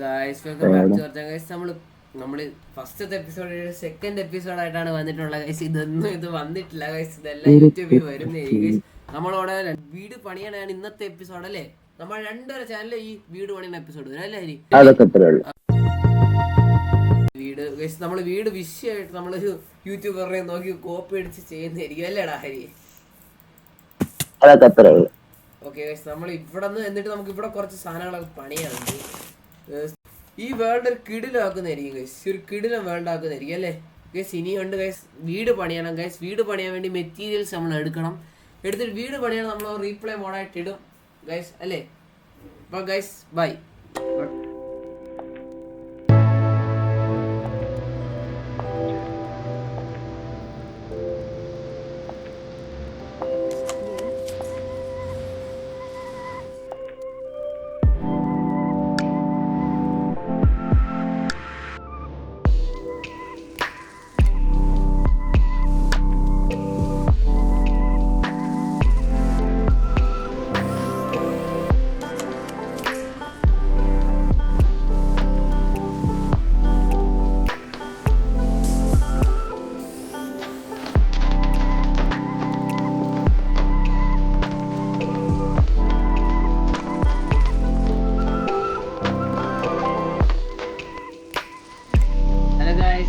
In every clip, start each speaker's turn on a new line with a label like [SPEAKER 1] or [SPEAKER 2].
[SPEAKER 1] Guys welcome back to our guys. നമ്മള് ഫസ്റ്റത്തെ episode second എപ്പിസോഡായിട്ടാണ് വന്നിട്ടുള്ളത് ഗൈസ്. ഇത് വന്നിട്ടില്ല ഗൈസ്, ഇതെല്ലാം യൂട്യൂബിൽ വരുന്നതായിരിക്കും ഗൈസ്. നമ്മളോടെ വീട് പണിയാണ് ഇന്നത്തെ എപ്പിസോഡ് അല്ലേ. നമ്മൾ രണ്ടുപേരെ ചാനലിൽ ഈ വീട് പണിയുന്ന എപ്പിസോഡ് വരും അല്ലേ ഹരി? വീട് ഗൈസ് നമ്മള് വീട് വിഷയമായിട്ട് നമ്മളൊരു യൂട്യൂബറെ നോക്കി കോപ്പി അടിച്ച് ചെയ്യുന്നതായിരിക്കും അല്ലേടാ ഹരി? ഓക്കെ ഗൈസ്, നമ്മൾ ഇവിടെ നിന്ന് എന്നിട്ട് നമുക്ക് ഇവിടെ കുറച്ച് സാധനങ്ങളൊക്കെ പണിയാറുണ്ട്. ഈ വേൾഡ് ഒരു കിടിലാക്കുന്നതായിരിക്കും ഗൈസ്, ഒരു കിടിലം വേൾഡ് ആക്കുന്നതായിരിക്കും അല്ലേ ഗൈസ്. ഇനിയുണ്ട് ഗൈസ് വീട് പണിയണം ഗൈസ്. വീട് പണിയാൻ വേണ്ടി മെറ്റീരിയൽസ് നമ്മൾ എടുത്തിട്ട് വീട് പണിയാണ് നമ്മൾ റീപ്ലേ മോഡായിട്ട് ഇടും ഗൈസ് അല്ലേ. അപ്പോൾ ഗൈസ് ബൈ.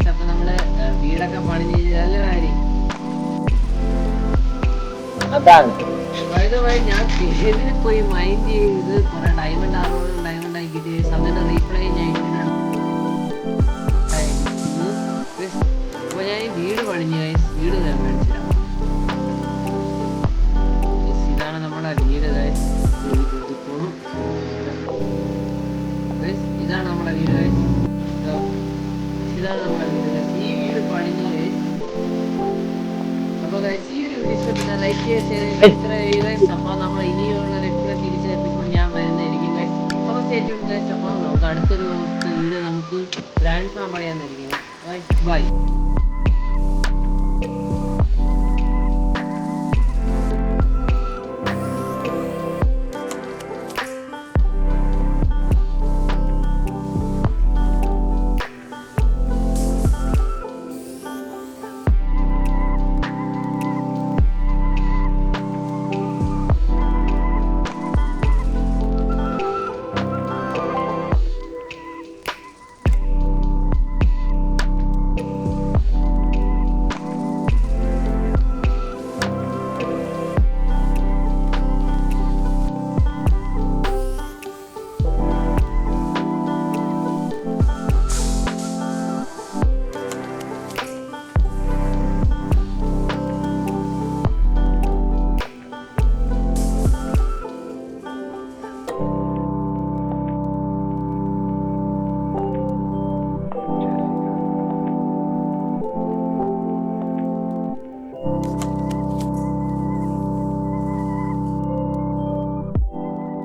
[SPEAKER 1] അപ്പൊ നമ്മള് വീടൊക്കെ പണിഞ്ഞ് ഞാൻ ഇതിന് പോയി മൈൻഡ് ചെയ്ത് കുറെ ഡയമണ്ട് ആക്കിട്ട് സമയത്ത് റീപ്ലൈ അപ്പൊ ഞാൻ വീട് പണിഞ്ഞു വീട് മേടിച്ചില്ല. ഇതാണ് നമ്മുടെ വീട് ഇതാണ് നമ്മുടെ വീട് ഇതാണ് നമ്മുടെ വീട്. ഈ വീട് പണിഞ്ഞു. അപ്പൊ ഈ ഒരു വീഡിയോ ലൈക്ക് ചെയ്യുക. അപ്പൊ നമ്മൾ ഇനിയുള്ള തിരിച്ചെത്തിപ്പോൾ ഞാൻ വരുന്നതായിരിക്കും. അപ്പൊ സ്റ്റേറ്റ് അപ്പൊ നമുക്ക് അടുത്തൊരു വീട് നമുക്ക് ഗ്രാൻഡ് ഫാം പറയാന്നായിരിക്കും. ബൈ.